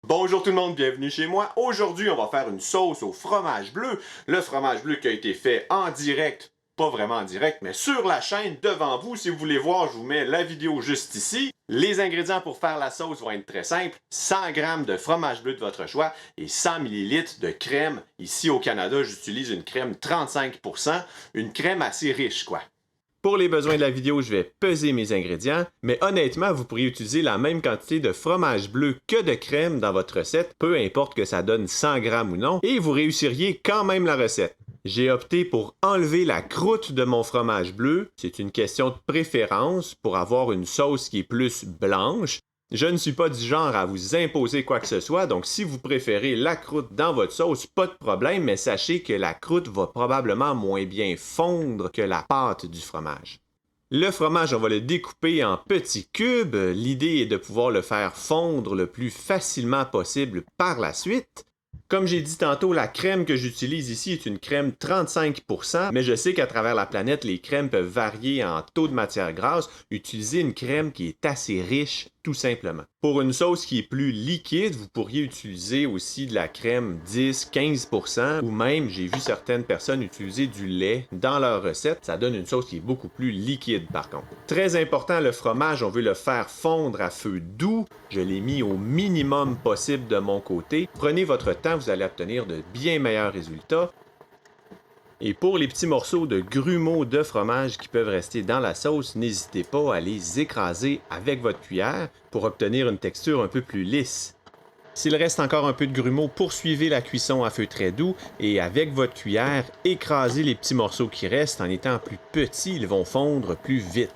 Bonjour tout le monde, bienvenue chez moi. Aujourd'hui, on va faire une sauce au fromage bleu. Le fromage bleu qui a été fait en direct, pas vraiment en direct, mais sur la chaîne devant vous. Si vous voulez voir, je vous mets la vidéo juste ici. Les ingrédients pour faire la sauce vont être très simples. 100 g de fromage bleu de votre choix et 100 ml de crème. Ici au Canada, j'utilise une crème 35%, une crème assez riche quoi. Pour les besoins de la vidéo, je vais peser mes ingrédients, mais honnêtement, vous pourriez utiliser la même quantité de fromage bleu que de crème dans votre recette, peu importe que ça donne 100 g ou non, et vous réussiriez quand même la recette. J'ai opté pour enlever la croûte de mon fromage bleu. C'est une question de préférence pour avoir une sauce qui est plus blanche. Je ne suis pas du genre à vous imposer quoi que ce soit, donc si vous préférez la croûte dans votre sauce, pas de problème, mais sachez que la croûte va probablement moins bien fondre que la pâte du fromage. Le fromage, on va le découper en petits cubes. L'idée est de pouvoir le faire fondre le plus facilement possible par la suite. Comme j'ai dit tantôt, la crème que j'utilise ici est une crème 35%, mais je sais qu'à travers la planète, les crèmes peuvent varier en taux de matière grasse. Utilisez une crème qui est assez riche, tout simplement. Pour une sauce qui est plus liquide, vous pourriez utiliser aussi de la crème 10-15% ou même, j'ai vu certaines personnes utiliser du lait dans leur recette. Ça donne une sauce qui est beaucoup plus liquide par contre. Très important, le fromage, on veut le faire fondre à feu doux. Je l'ai mis au minimum possible de mon côté. Prenez votre temps, vous allez obtenir de bien meilleurs résultats. Et pour les petits morceaux de grumeaux de fromage qui peuvent rester dans la sauce, n'hésitez pas à les écraser avec votre cuillère pour obtenir une texture un peu plus lisse. S'il reste encore un peu de grumeaux, poursuivez la cuisson à feu très doux et avec votre cuillère, écrasez les petits morceaux qui restent. En étant plus petits, ils vont fondre plus vite.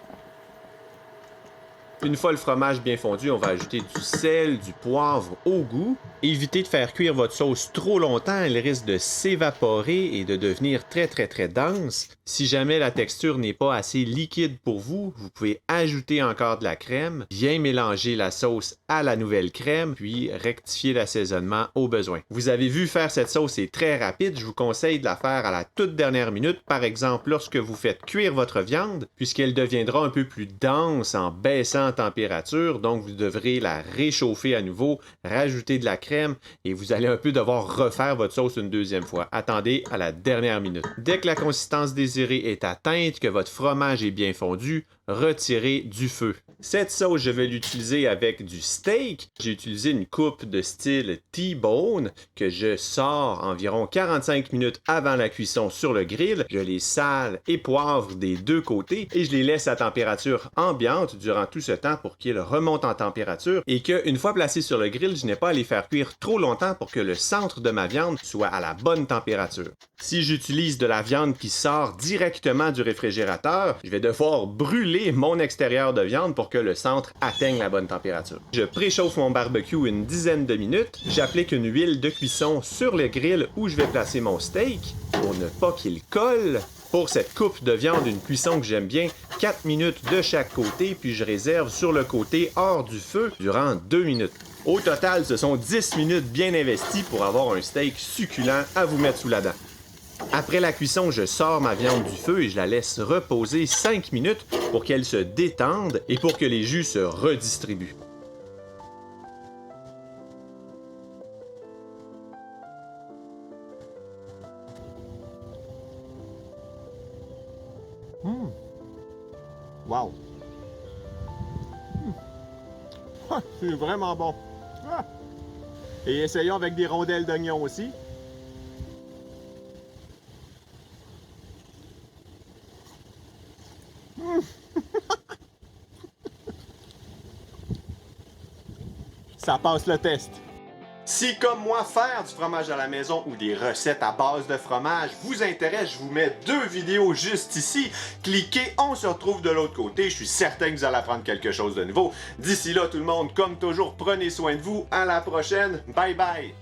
Une fois le fromage bien fondu, on va ajouter du sel, du poivre au goût. Évitez de faire cuire votre sauce trop longtemps, elle risque de s'évaporer et de devenir très dense. Si jamais la texture n'est pas assez liquide pour vous, vous pouvez ajouter encore de la crème, bien mélanger la sauce à la nouvelle crème, puis rectifier l'assaisonnement au besoin. Vous avez vu faire cette sauce, c'est très rapide, je vous conseille de la faire à la toute dernière minute, par exemple lorsque vous faites cuire votre viande, puisqu'elle deviendra un peu plus dense en baissant en température, donc vous devrez la réchauffer à nouveau, rajouter de la crème et vous allez un peu devoir refaire votre sauce une deuxième fois. Attendez à la dernière minute. Dès que la consistance désirée est atteinte, que votre fromage est bien fondu, retirez du feu. Cette sauce, je vais l'utiliser avec du steak. J'ai utilisé une coupe de style T-bone que je sors environ 45 minutes avant la cuisson sur le grill. Je les sale et poivre des deux côtés et je les laisse à température ambiante durant tout ce temps pour qu'ils remontent en température et qu'une fois placés sur le grill, je n'ai pas à les faire cuire trop longtemps pour que le centre de ma viande soit à la bonne température. Si j'utilise de la viande qui sort directement du réfrigérateur, je vais devoir brûler mon extérieur de viande pour que le centre atteigne la bonne température. Je préchauffe mon barbecue une dizaine de minutes. J'applique une huile de cuisson sur le grill où je vais placer mon steak pour ne pas qu'il colle. Pour cette coupe de viande, une cuisson que j'aime bien, 4 minutes de chaque côté, puis je réserve sur le côté hors du feu durant 2 minutes. Au total, ce sont 10 minutes bien investies pour avoir un steak succulent à vous mettre sous la dent. Après la cuisson, je sors ma viande du feu et je la laisse reposer 5 minutes pour qu'elle se détende et pour que les jus se redistribuent. Wow! C'est vraiment bon! Ah. Et essayons avec des rondelles d'oignon aussi. Ça passe le test. Si, comme moi, faire du fromage à la maison ou des recettes à base de fromage vous intéresse, je vous mets 2 vidéos juste ici. Cliquez, on se retrouve de l'autre côté. Je suis certain que vous allez apprendre quelque chose de nouveau. D'ici là, tout le monde, comme toujours, prenez soin de vous. À la prochaine. Bye bye!